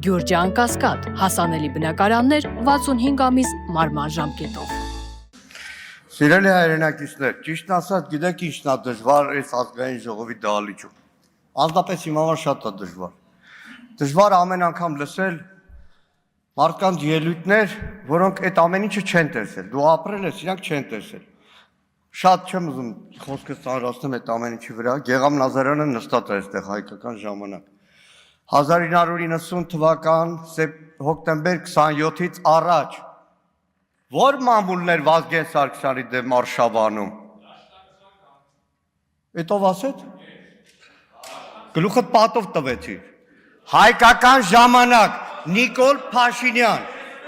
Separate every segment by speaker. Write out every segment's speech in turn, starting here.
Speaker 1: Գյուրջան Կասկադ, հասանելի բնակարաններ 65 ամիս մարման ժամկետով։
Speaker 2: Սիրելի հայրենակիցներ, ճիշտն ասած, գիտեք ինչն է դժվար այս ազգային ժողովի դահլիճում։ Անձնապես իմ համար շատ է դժվար։ Դժվար ամեն անգամ լսել մարդկանց ելույթներ, որոնք այդ ամեն ինչը չեն տեսել։ Դու ապրել ես, իրանք չեն տեսել։ Շատ չեմ ուզում խոսքս ծանրացնեմ այդ ամեն ինչի վրա։ Գեգամ Նազարյանը նստած է այստեղ հայկական ժամանակ։ 1990 թվական հոկտեմբեր 27-ից առաջ որ մամուլներ Վազգեն Սարգսյանի դեմ արշավանում։ Էտով ասეთ։ Գլուխդ պատով տվեցի։ Հայկական ժամանակ Նիկոլ Փաշինյան։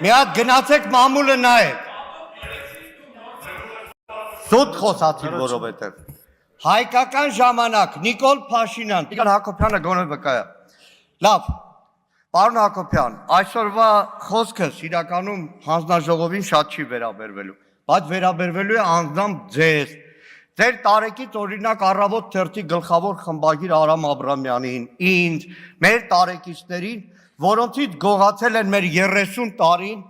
Speaker 2: Մի հատ գնացեք մամուլը նայեք։ Սուտ խոսացին որովհետև։ Հայկական ժամանակ Նիկոլ Փաշինյան։ Տիկան Հակոբյանը գոնե վկայա։ Լավ։ Պարոն Հակոբյան, այսօրվա խոսքս իրականում հանձնաժողովին շատ չի վերաբերվելու, բայց վերաբերվելու է անձամբ ձեզ։ Ձեր տարեկից օրինակ առավոտ թերթի գլխավոր խմբագիր Արամ Աբրամյանին, ինձ, մեր տարեկիցներին, որոնցից գողացել են մեր 30 տարին,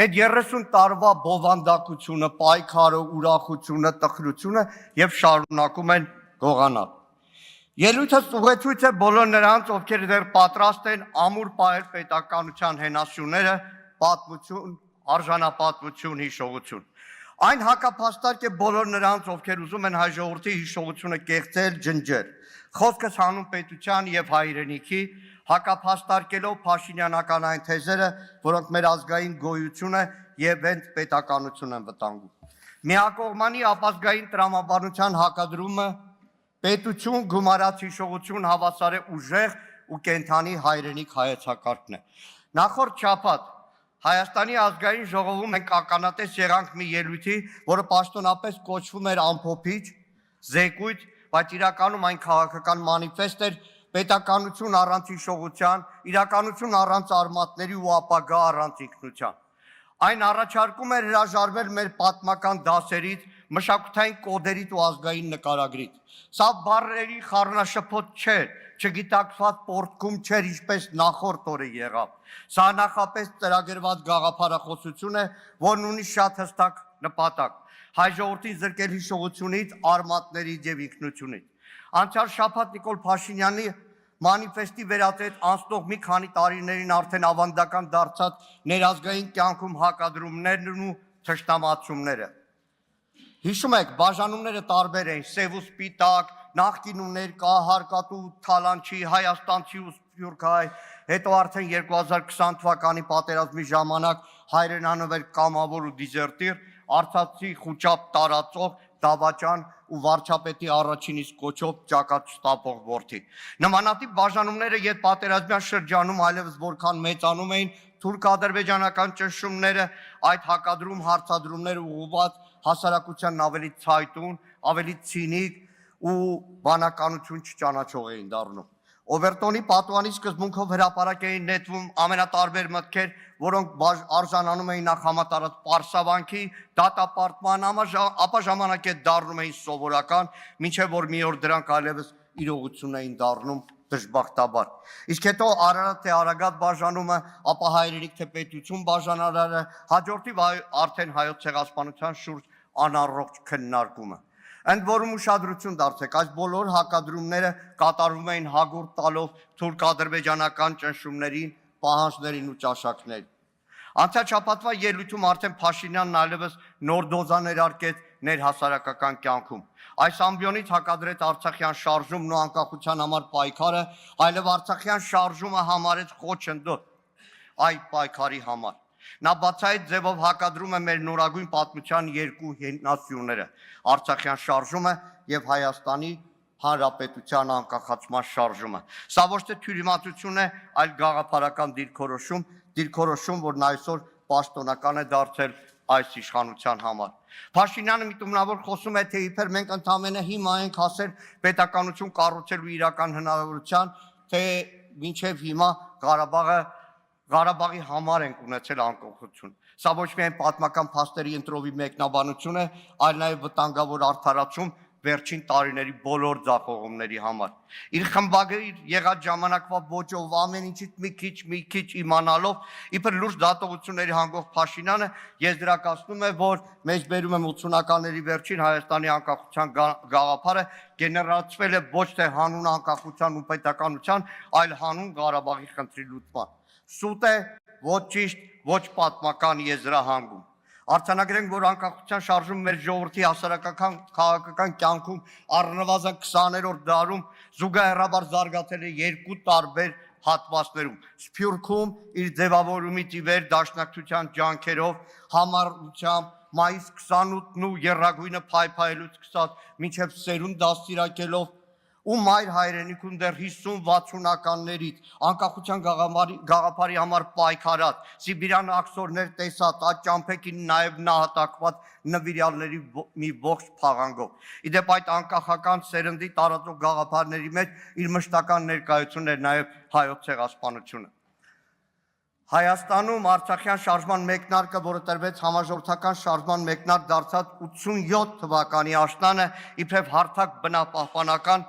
Speaker 2: այդ 30 տարվա բովանդակությունը, պայքարը, ուրախությունը, տխրությունը եւ շարունակում են գողանալ։ Ելույթս ուղեցույց է բոլոր նրանց, ովքեր դեռ պատրաստ են ամուր պահել պետականության հենասյուները, պատմություն, արժանապատվություն, հիշողություն։ Այն հակափաստարկ է բոլոր նրանց, ովքեր ուզում են հայ ժողովրդի հիշողությունը կեղծել, ջնջել։ Խոսքս հանուն պետության եւ հայրենիքի, հակափաստարկելով փաշինյանական այն թեզերը, որոնք մեր ազգային գոյությունը եւ հենց պետականություն են վտանգում։ Միակողմանի ապազգային տրամաբանության հակադրումը պետություն, գումարած հիշողություն հավասար է ուժեղ ու կենթանի հայրենիք հայեցակարգն է։ Նախորդ շաբաթ Հայաստանի ազգային ժողովում մենք ականատես եղանք մի ելույթի, որը պաշտոնապես կոչվում էր ամփոփիչ, զեկույց, բայց իրականում այն քաղաքական մանիֆեստ էր, պետականություն առանց հիշողության, իրականություն առանց արմատների ու ապագա առանց ինքնության։ Այն առաջարկում էր հրաժարվել մեր պատմական դասերից, մշակութային կոդերից ու ազգային նկարագրից։ Սա բառերի խառնաշփոթ չէր, չգիտակցված պորտքում չէր, ինչպես նախորդ օրը եղավ։ Սա նախապես ծրագրված գաղափարախոսություն է, որն ունի շատ հստակ նպատակ՝ հայ ժողովրդին զրկել հիշողությունից, արմատներից եւ ինքնությունից։ Անցյալ շաբաթ Նիկոլ Փաշինյանի մանիֆեստի վերածեց անցնող մի քանի տարիներին արդեն ավանդական դարձած ներազգային կյանքում հակադրումներն ու թշնամացումները։ Հիշում եք, բաժանումները տարբեր էին՝ սև ու սպիտակ, նախկին ու ներկա, հարկատու, թալանչի, հայաստանցի ու սփյուռքահայ, հետո արդեն 2020 թվականի պատերազմի ժամանակ հայրենանվեր կամավոր ու դիզերտիր, արցախցի խուճապ տարածող, դավաճան ու վարչապետի առաջին իսկ կոչով ճակատ շտապող որդի։ Նմանատիպ բաժանումները յետ պատերազմյան շրջանում այլևս որքան մեծանում էին, թուրք-ադրբեջանական ճնշումները, այդ հակադրում հարցադրումները ուղղված հասարակությանն ավելի ցայտուն, ավելի ցինիկ ու բանականություն չճանաչող էին դառնում։ Օվերտոնի պատուանի սկզբունքով հրապարակ էին նետվում ամենատարբեր մտքեր, որոնք արժանանում էին նախ համատարած պարսավանքի, դատապարտման, ապա ժամանակ հետ դառնում էին սովորական, մինչև որ մի օր դրանք այլևս իրողություն էին դառնում դժբախտաբար։ Իսկ հետո Արարատ թե Արագատ բաժանումը, ապա հայրենիք թե պետություն բաժանարարը, հաջորդիվ արդեն հայոց ցեղասպանության շուրջ անառողջ քննարկումը։ Ընդ որում ուշադրություն դարձեք, այս բոլոր հակադրումները կատարվում էին հագուրդ տալով թուրք-ադրբեջանական ճնշումներին, պահանջներին ու ճաշակներին։ Անցյալ շաբաթվա ելույթում արդեն Փաշինյանն այլևս նոր դոզա ներարկեց ներհասարակական կյանքում։ Այս ամբիոնից հակադրեց Արցախյան շարժումն ու անկախության համար պայքարը, այլև Արցախյան շարժումը համարեց խոչընդոտ այդ պայքարի համար։ Նա բացահայտ ձևով հակադրում է մեր նորագույն պատմության երկու հենասյուները՝ Արցախյան շարժումը եւ Հայաստանի Հանրապետության անկախացման շարժումը։ Սա ոչ թե թյուրիմացություն է, այլ գաղափարական դիրքորոշում, որն այսօր պաշտոնական է դարձել այս իշխանության համար։ Փաշինյանը միտումնավոր խոսում է, թե իբր մենք ընդամենը հիմա ենք հասել պետականություն կառուցելու իրական հնարավորության, թե մինչև հիմա Ղարաբաղի համար ենք ունեցել անկախություն։ Սա ոչ միայն պատմական փաստերի ընտրովի մեկնաբանություն է, այլ նաև վտանգավոր արդարացում վերջին տարիների բոլոր ձախողումների համար։ Իր խմբագրի եղած ժամանակվա ոճով ամեն ինչից մի քիչ իմանալով, իբր լուրջ դատողությունների հանգող Փաշինյանը եզրակացնում է, որ մեծ բերում եմ 80-ականների վերջին Հայաստանի անկախության գաղափարը գեներացվել է ոչ թե հանուն անկախության ու պետականության, այլ հանուն Ղարաբաղի խնդրի լուծման։ Սուտ է, ոչ ճիշտ, ոչ պատմական եզրահանգում։ Արձանագրենք, որ անկախության շարժումը մեր ժողովրդի հասարակական քաղաքական կյանքում առնվազն 20-րդ դարում զուգահեռաբար զարգացել է երկու տարբեր հատվածներում։ Սփյուռքում իր ձևավորումից ի վեր դաշնակցության ջանքերով, համառությամբ, մայիս 28-ն ու եռագույնը փայփայելուց սկսած մինչև սերունդ դաստիարակելով ու մայր հայրենիքում դեռ 50-60-ականներից անկախության գաղափարի համար պայքարած, Սիբիրյան աքսորներ տեսած, այդ ճամփեքին նաև նահատակված նվիրյալների մի ողջ փաղանգով։ Իդեպ այդ անկախական սերնդի տարածող գաղափարների մեջ իր մշտական ներկայությունն էր նաև հայոց ցեղասպանությունը։ Հայաստանում Արցախյան շարժման մեկնարկը, որը տրվեց համաժողովրդական շարժման մեկնարկ դարձած 87 թվականի աշնանը, իբրև հարթակ բնապահպանական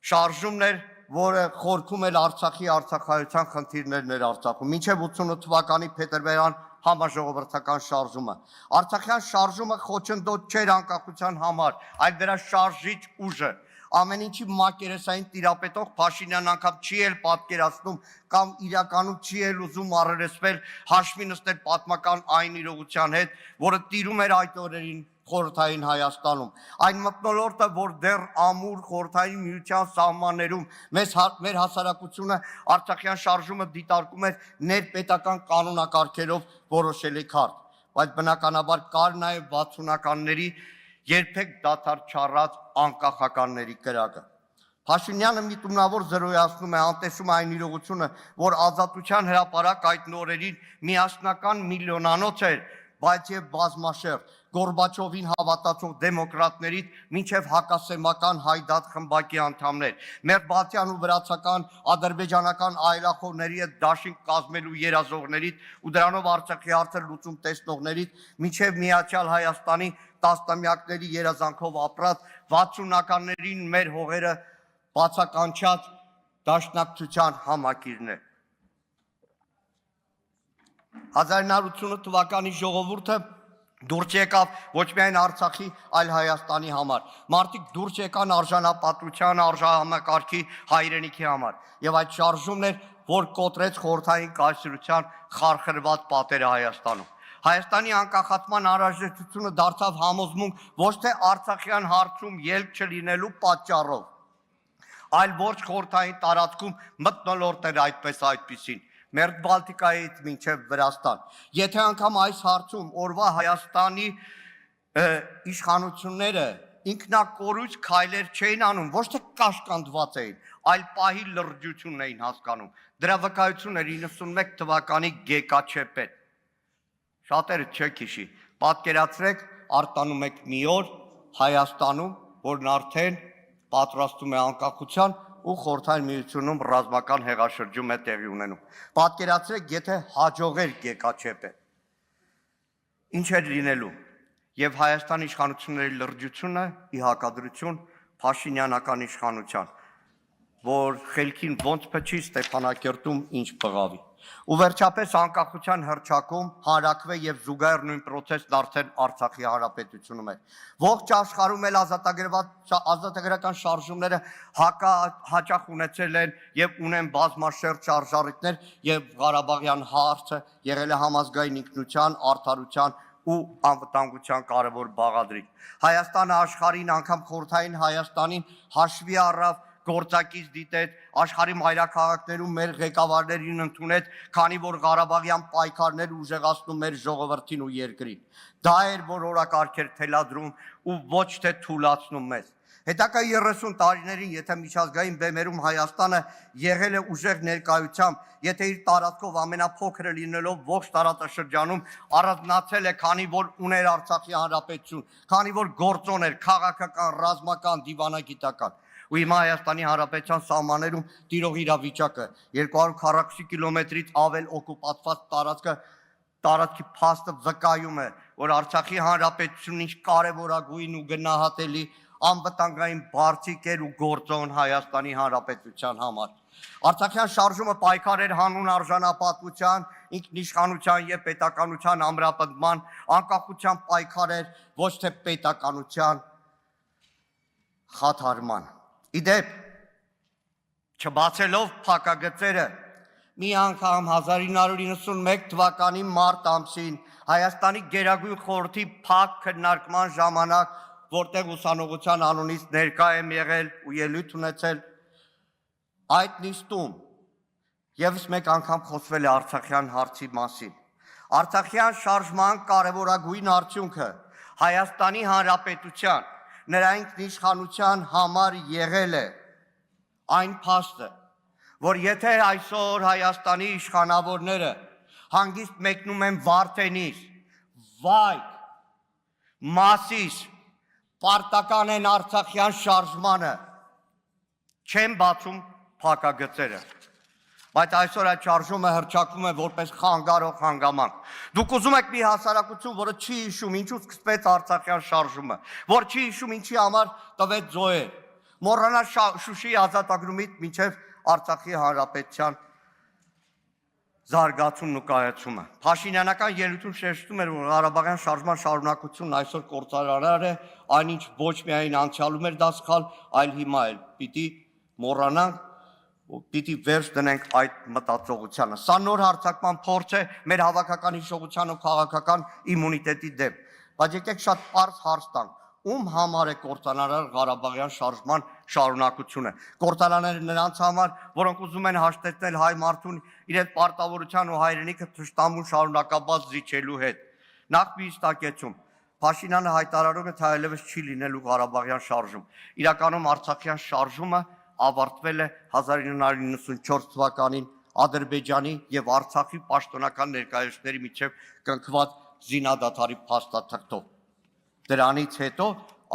Speaker 2: շարժումն էր, որը խորքում էր Արցախի արցախայության խնդիրներն էր Արցախում, մինչև 88 թվականի փետրվարյան համաժողովրդական շարժումը։ Արցախյան շարժումը խոչընդոտ չէր անկախության համար, այլ դրա շարժիչ ուժը։ Ամեն ինչի մակերեսային տիրապետող Փաշինյանն անգամ չի էլ պատկերացնում կամ իրականում չի էլ ուզում առերեսվել հաշվի նստել պատմական այն իրողության հետ, որը տիրում էր այդ օրերին խորհրդային Հայաստանում։ Այն մթնոլորտը, որ դեռ ամուր խորհրդային միության սահմաններում մեր հասարակությունը Արցախյան շարժումը դիտարկում էր ներպետական կանոնակարգերով որոշելի քարտ, բայց բնականաբար կար նաև 60-ականների երբեք դադար չառած անկախականների կրակը։ Փաշինյանը միտումնավոր զրոյացնում է, անտեսում այն իրողությունը, որ ազատության հրապարակ այդ նորերին միասնական միլիոնանոց էր, բայց եւ բազմաշերտ, Գորբաչովին հավատացող դեմոկրատներից մինչև հակասեմական հայդատ խմբակի անդամներ, մերբալթյան ու վրացական, ադրբեջանական այլախոհների հետ դաշինք կազմելու երազողներից ու դրանով Արցախի հարցը լուծում տեսնողներից, մինչև Միացյալ Հայաստանի տասնամյակների երազանքով ապրած 60-ականներին մեր հողերը բացականչած դաշնակցության համակիրն է։ 1988 թվականի ժողովուրդը դուրս եկավ ոչ միայն Արցախի, այլ Հայաստանի համար։ Մարդիկ դուրս եկան արժանապատվության, արժանամակարգի, հայրենիքի համար։ Եվ այդ շարժումն էր, որ կոտրեց խորհրդային կայսրության խարխրված պատերը Հայաստանում։ Հայաստանի անկախացման անհրաժեշտությունը դարձավ համոզմունք ոչ թե Արցախյան հարցում ելք չլինելու պատճառով, այլ ոչ խորհրդային տարածքում մթնոլորտ էր այդպիսին։ Մերձ Բալտիկայից մինչև Վրաստան։ Եթե անգամ այս հարցում օրվա Հայաստանի իշխանությունները ինքնակորույս քայլեր չէին անում, ոչ թե կաշկանդված էին, այլ պահի լրջությունն էին հասկանում։ Դրա վկայությունն էր 91 թվականի Գեկաչեպետ։ Շատերը չեք հիշի, պատկերացրեք, արտանում եք մի օր Հայաստանում, որն արդեն պատրաստում է անկախության ու խորհրդային միությունում ռազմական հեղաշրջում է տեղի ունենում։ Պատկերացրեք, եթե հաջողեր Գեկաչեպետ, ինչ էր լինելու, եւ Հայաստանի իշխանությունների լրջությունը ի հակադրություն Փաշինյանական իշխանության, որ խելքին ոնց փչի Ստեփանակերտում ինչ բղավի։ Ու վերջապես անկախության հռչակում հանրակրվե եւ զուգահեռ նույն process-ն արդեն Արցախի հանրապետությունում է։ Ողջ աշխարհում էլ ազատագրական շարժումները հաճախ ունեցել են եւ ունեն բազմաշերտ շարժառիթներ եւ Ղարաբաղյան հարցը եղել է համազգային ինքնության, արդարության ու անվտանգության կարևոր բաղադրիչ։ Հայաստանը աշխարհին անգամ խորհրդային Հայաստանին հաշվի առավ, գործակից դիտեց, աշխարհի մայրաքաղաքներում մեր ղեկավարներին ընդունեց, քանի որ Ղարաբաղյան պայքարներ ուժեղացնում մեր ժողովրդին ու երկրին։ Դա էր, որ օրակարգ էր թելադրում ու ոչ թե թուլացնում մեզ։ Հետագա 30 տարիներին, եթե միջազգային բեմերում Հայաստանը եղել է ուժեղ ներկայությամբ, եթե իր տարածքով ամենափոքրը լինելով ողջ տարածաշրջանում առանձնացել է, քանի որ ուներ Արցախի հանրապետություն, քանի որ գործոն էր քաղաքական, ռազմական, դիվանագիտական։ Ու հիմա Հայաստանի Հանրապետության սահմաններում տիրող իրավիճակը 240 կիլոմետրից ավել օկուպացված տարածքի փաստը վկայում է, որ Արցախի Հանրապետությունն ինչ կարևորագույն ու գնահատելի անվտանգային բարձիկ էր ու գործոն Հայաստանի Հանրապետության համար։ Արցախյան շարժումը պայքար էր հանուն արժանապատվության, ինքնիշխանության եւ պետականության ամրապնդման, անկախության պայքար էր, ոչ թե պետականության խաթարման։ Իդեպ, չբացելով փակագծերը, մի անգամ 1991 թվականի մարտ ամսին Հայաստանի Գերագույն խորհրդի փակ քննարկման ժամանակ, որտեղ ուսանողության անունից ներկա եմ եղել ու ելույթ ունեցել, այդ նիստում եւս մեկ անգամ խոսվել է Արցախյան հարցի մասին։ Արցախյան շարժման կարևորագույն արդյունքը Հայաստանի Հանրապետության նրա ինքնիշխանության համար եղել է այն փաստը, որ եթե այսօր Հայաստանի իշխանավորները հանգիստ մեկնում են Վարդենից, Վայք, Մասիս, պարտական են Արցախյան շարժմանը, չեն բացում փակագծերը։ Բայց այսօր այդ շարժումը հռչակվում է որպես խանգարող հանգամանք։ Դուք ուզում եք մի հասարակություն, որը չի հիշում ինչու սկսվեց Արցախյան շարժումը, որ չի հիշում ինչի համար տվեց զոհեր, մոռանա Շուշիի ազատագրումից մինչև Արցախի Հանրապետության զարգացումն ու կայացումը։ Փաշինյանական ելույթում շեշտում էր, որ Ղարաբաղյան շարժման շարունակությունն այսօր կործանարար է, այնինչ ոչ միայն անցյալում էր դա սխալ, այլ հիմա էլ պիտի մոռանանք, պիտի վերջ դնենք այդ մտածողությանը։ Սա նոր հարձակման փորձ է մեր հավաքական հիշողության ու քաղաքական իմունիտետի դեմ։ Բայց եկեք շատ պարզ հարց տանք. ում համար է կործանարար Ղարաբաղյան շարժման շարունակությունը։ Կործանարները նրանց համար, որոնք ուզում են հաշտեցնել հայ մարդուն իրենց պարտավորության ու հայրենիքը թշնամուն շարունակաբաց զիջելու հետ։ Նախ մի հստակեցում. Փաշինյանը հայտարարում է, թե այլևս չի լինելու Ղարաբաղյան շարժում։ Իրականում Արցախյան շարժումը ավարտվել է 1994 թվականին Ադրբեջանի եւ Արցախի պաշտոնական ներկայացուցիչների միջև կնքված զինադադարի փաստաթղթով։ Դրանից հետո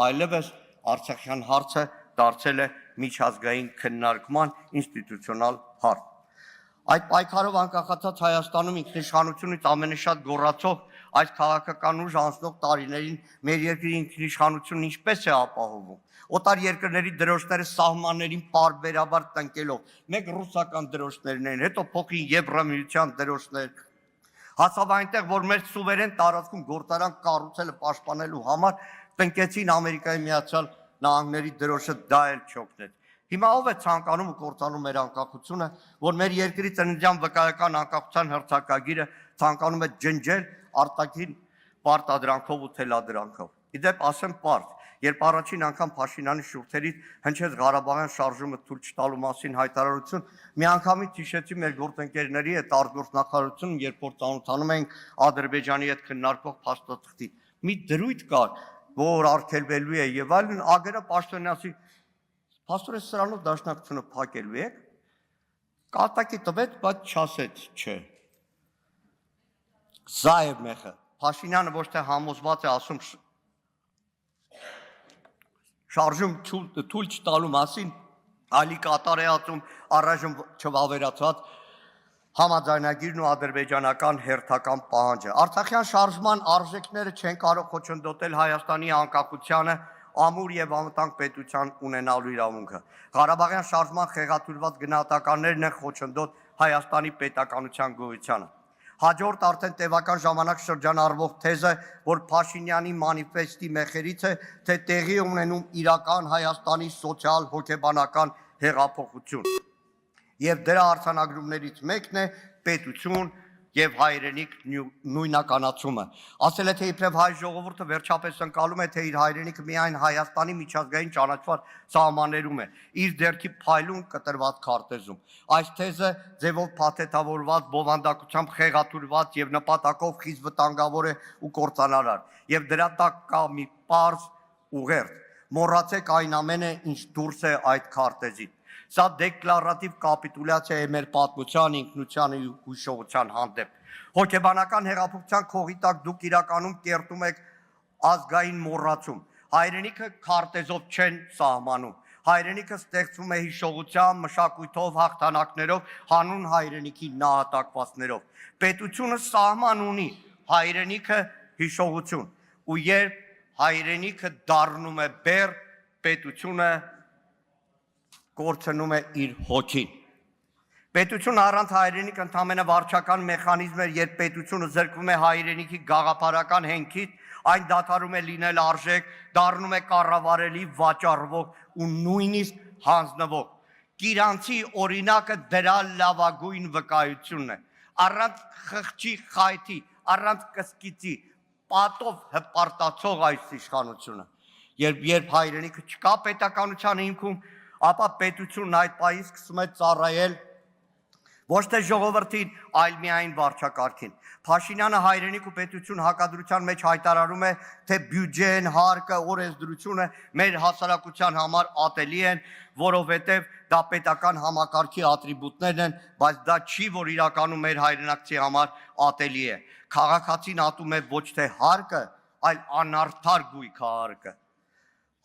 Speaker 2: այլևս Արցախյան հարցը դարձել է միջազգային քննարկման ինստիտուցիոնալ հարց։ Այդ պայքարով անկախացած Հայաստանում ինքնիշխանությունից ամենաշատ գոռացող այս քաղաքական ուժ անցնող տարիներին մեր երկրի ինքնիշխանությունն ինչպես է ապահովում։ Օտար երկրների դրոշները սահմաններին պարբերաբար տնկելով, մեկ ռուսական դրոշներն են, հետո փոխին Եվրամիության դրոշներ, հասավ այնտեղ, որ մեր սուվերեն տարածքում գործարան կառուցելը պաշտպանելու համար տնկեցին Ամերիկայի Միացյալ Նահանգների դրոշը, դա էլ չօգնեց։ Հիմա ով է ցանկանում ու կործանում մեր անկախությունը, որ մեր երկրի ծննդյան վկայական անկախության հռչակագիրը ցանկանում է ջնջել արտաքին պարտադրանքով ու թելադրանքով։ Իդեպ ասեմ պարզ, երբ առաջին անգամ Փաշինյանի շուրթերից հնչեց Ղարաբաղյան շարժումը թույլ չտալու մասին հայտարարություն, միանգամից հիշեցի մեր գործընկերների հետ արտգործնախարարությունում, երբ որ ծանոթանում ենք Ադրբեջանի հետ քննարկող փաստաթղթի։ Մի դրույթ կար, որ արգելվելու է եւ այլն, ագերը պաշտոնյացի Պաստորը սրանով դաշնակցությունը փակելու եք, կատակի տվեց, բայց չասեց չէ։ Սա է մեղը։ Փաշինյանը ոչ թե համոզված է ասում շարժում թույլ չտալու մասին, այլ կատար է ասում առայժմ չվավերացված համաձայնագիրն ու ադրբեջանական հերթական պահանջը։ Արցախյան շարժման արժեքները չեն կարող խոչընդոտել Հայաստանի անկախությանը ամուր եւ անվտանգ պետության ունենալու իրավունքը։ Ղարաբաղյան շարժման խեղաթյուրված գնահատականներն են խոչընդոտ Հայաստանի պետականության գոյությանը։ Հաջորդ արդեն տևական ժամանակ շրջանառվող թեզը, որ Փաշինյանի մանիֆեստի մեխերից է, թե տեղի ունենում իրական Հայաստանի սոցիալ հոգեբանական հեղափոխություն։ Եվ դրա արձանագրումներից մեկն է պետություն եւ հայրենիք նույնականացումը։ Ասել է, թե իբրև հայ ժողովուրդը վերջապես ընկալում է, թե իր հայրենիքը միայն Հայաստանի միջազգային ճանաչված սահմաններում է, իր ձեռքի փայլուն կտրված քարտեզում։ Այս թեզը ձևով փաթեթավորված, բովանդակությամբ խեղաթյուրված եւ նպատակով խիստ վտանգավոր է ու կործանարար։ Եվ դրա տակ կա մի պարզ ուղերձ. մոռացեք այն ամենը, ինչ դուրս է այդ քարտեզից։ Սա դեկլարատիվ կապիտուլյացիա է մեր պատմության, ինքնության ու հիշողության հանդեպ։ Հոգեբանական հեղափոխության քողի տակ դուք իրականում կերտում եք ազգային մոռացում։ Հայրենիքը քարտեզով չեն սահմանում։ Հայրենիքը ստեղծվում է հիշողությամբ, մշակույթով, հաղթանակներով, հանուն հայրենիքի նահատակվածներով։ Պետությունը սահման ունի, հայրենիքը հիշողություն։ Ու երբ հայրենիքը դառնում է բեռ, պետությունը կորցնում է իր հոգին։ Պետությունը առանց հայրենիք ընդամենը վարչական մեխանիզմ էր, երբ պետությունը զրկվում է հայրենիքի գաղափարական հենքից, այն դադարում է լինել արժեք, դառնում է կառավարելի, վաճառվող ու նույնիսկ հանձնվող։ Կիրանցի օրինակը դրա լավագույն վկայությունն է։ Առանց խղճի խայթի, առանց կսկիծի, պատով հպարտացող այս իշխանությունը։ Երբ հայրենիքը չկա պետականության հիմքում, ապա պետությունն այդ պահից սկսում է ծառայել ոչ թե ժողովրդին, այլ միայն վարչակարգին։ Փաշինյանը հայրենիք ու պետություն հակադրության մեջ հայտարարում է, թե բյուջեն, հարկը, օրենսդրությունը մեր հասարակության համար ատելի են, որովհետև դա պետական համակարգի ատրիբուտներն են, բայց դա չի, որ իրականում մեր հայրենակցի համար ատելի է։ Քաղաքացին ատում է ոչ թե հարկը, այլ անարդար գույք հարկը։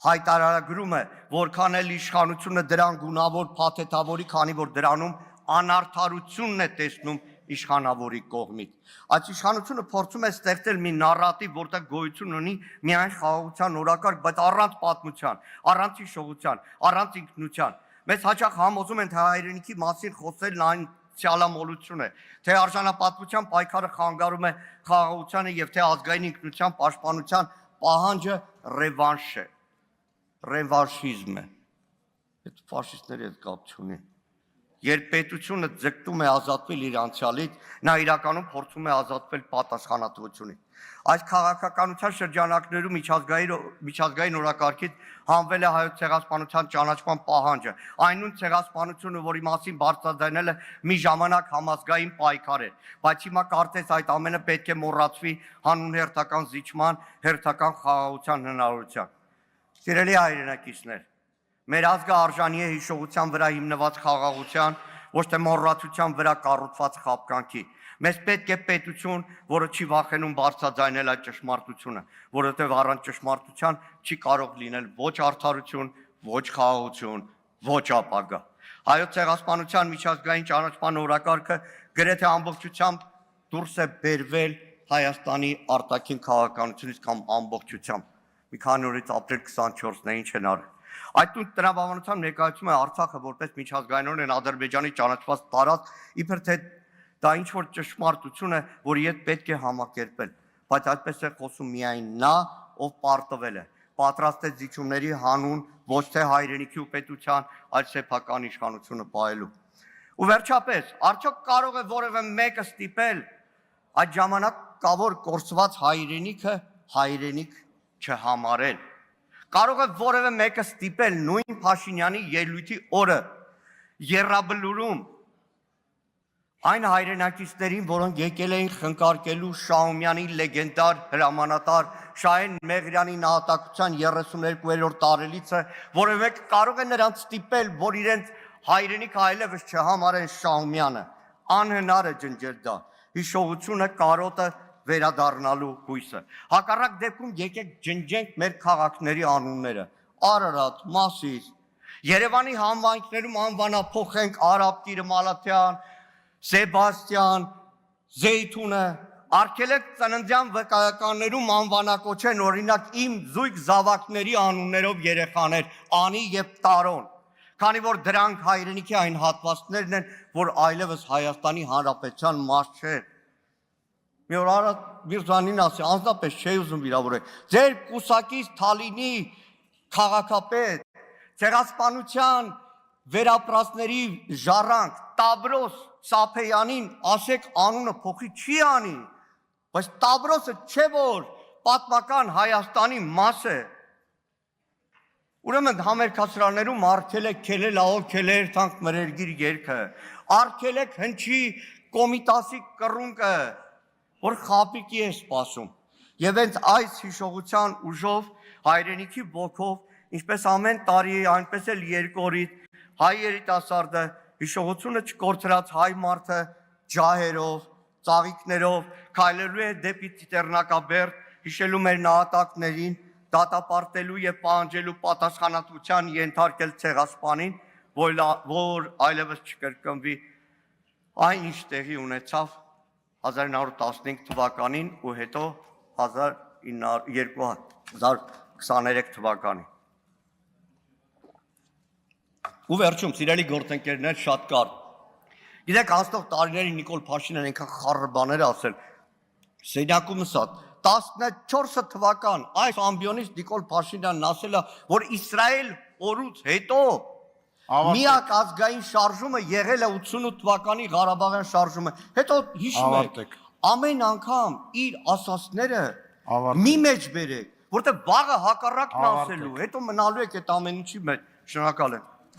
Speaker 2: Հայտարարագրում է, որքան էլ իշխանությունը դրան գունավոր փաթեթավորի, քանի որ դրանում անարդարությունն է տեսնում իշխանավորի կողմից։ Այս իշխանությունը փորձում է ստեղծել մի նարատիվ, որտեղ գոյություն ունի միայն խաղաղության օրակարգ, բայց առանց պատմության, առանց հիշողության, առանց ինքնության։ Մեզ հաճախ համոզում են, թե հայրենիքի մասին խոսելն այն ցյալամոլություն է, թե արժանապատվության պայքարը խանգարում է խաղաղությանը եւ թե ազգային ինքնության պաշտպանության պահանջը ռևանշ է, ռևանշիզմ է։ Այդ ֆաշիստների հետ կապ չունի։ Երբ պետությունը ձգտում է ազատվել իր անցյալից, նա իրականում փորձում է ազատվել պատասխանատվությունից։ Այս քաղաքականության շրջանակներում միջազգային օրակարգից հանվել է հայոց ցեղասպանության ճանաչման պահանջը, այն նույն ցեղասպանությունը, որի մասին բարձրաձայնելը մի ժամանակ համազգային պայքար էր, բայց հիմա կարծես այդ ամենը պետք է մոռացվի հանուն հերթական զիջման, հերթական խաղաղության հնարավորության։ Սիրելի հայրենակիցներ, մեր ազգը արժանի է հիշողության վրա հիմնված խաղաղության, ոչ թե մոռացության վրա կառուցված խաբկանքի։ Մեզ պետք է պետություն, որը չի վախենում բարձրաձայնել այդ ճշմարտությունը, որովհետև առանց ճշմարտության չի կարող լինել ոչ արդարություն, ոչ խաղաղություն, ոչ ապագա։ Հայոց ցեղասպանության միջազգային ճանաչման օրակարգը գրեթե ամբողջությամբ դուրս է բերվել Հայաստանի արտաքին քաղաքականությունից կամ ամբողջությամբ։ Մի քանի օրից ապրիլ 24-ն է, ինչ են արել։ Այդ տրամաբանությամբ ներկայացում է Արցախը որպես միջազգայինորեն Ադրբեջանի ճանաչված տարածք, իբր թե դա ինչ որ ճշմարտություն է, որի հետ պետք է համակերպել, բայց այդպես է խոսում միայն նա, ով պարտվել է, պատրաստ է զիջումների հանուն ոչ թե հայրենիքի ու պետության, այլ սեփական իշխանությունը պահելու։ Ու վերջապես, արդյոք կարող է որևէ մեկը ստիպել այդ ժամանակավոր կորսված հայրենիքը հայրենիք չհամարել։ Կարող է որևէ մեկը ստիպել նույն Փաշինյանի ելույթի օրը եռաբլուրում այն հայրենակիցներին, որոնք եկել էին խնկարկելու Շահումյանի լեգենդար հրամանատար Շահեն Մեղրյանի նահատակության 32-րդ տարելիցը, որևէ մեկը կարող է նրանց ստիպել, որ իրենց հայրենիքը այլևս չհամարեն Շահումյանը։ Անհնար է ջնջել դա։ Հիշողությունը կարոտը վերադառնալու հույսը։ Հակառակ դեպքում եկեք ջնջենք մեր քաղաքների անունները։ Արարատ, Մասիս, Երևանի համայնքներում անվանափոխենք Արաբկիրը, Մալաթյան, Սեբաստիան, Զեյթունը, արգելեք ծննդյան վկայականներում անվանակոչեն օրինակ իմ զույգ զավակների անուններով երեխաներ, Անի եւ Տարոն, քանի որ դրանք հայրենիքի այն հատվածներն են, որ այլևս Հայաստանի Հանրապետության մաս չէ։ Մի օր Արադ Միրզանին ասի, անձնապես չէի ուզում վիրավորել։ Ձեր կուսակից Թալինի քաղաքապետ, ցեղասպանության վերապրածների ժառանգ Տավրոս Սափեյանին ասեք անունը փոխի չի անի, բայց Տավրոսը չէ որ պատմական Հայաստանի մաս է։ Ուրեմն համերգացրաներում արգելեք քելել աղոք քելեր թանք մրերգիր երգը, արգելեք հնչի կոմիտասի կռունկը, որ խապիկի է սպասում։ Եվ հենց այս հիշողության ուժով, հայրենիքի ոգով, ինչպես ամեն տարի, այնպես էլ երկորից հայ երիտասարդը հիշողությունը չկորցրած հայ մարդը ջահերով, ծաղիկներով քայլելու է դեպի Ծիծեռնակաբերդ, հիշելու մեր նահատակներին, դատապարտելու եւ պահանջելու պատասխանատվության ենթարկել ցեղասպանին, որ այլևս չկրկնվի այն ինչ տեղի ունեցավ 1915 թվականին ու հետո 2023 թվականին։ Ու վերջում սիրելի գործընկերներ շատ կար։ Գիտեք, անցնող տարիներին Նիկոլ Փաշինյանը այնքան խառը բաներ ասել։ Սենյակում ասած 14 թվական այս ամբիոնից Նիկոլ Փաշինյանն ասել է, որ Իսրայել օրուց հետո միակ ազգային շարժումը եղել է 88 թվականի Ղարաբաղյան շարժումը։ Հետո հիշում եք, ամեն անգամ իր ասածները մի մեջ բերեք, որտեղ վաղը հակառակն ասելու, հետո մնալու եք այդ ամեն ինչի մեջ։ Շնորհակալ եմ։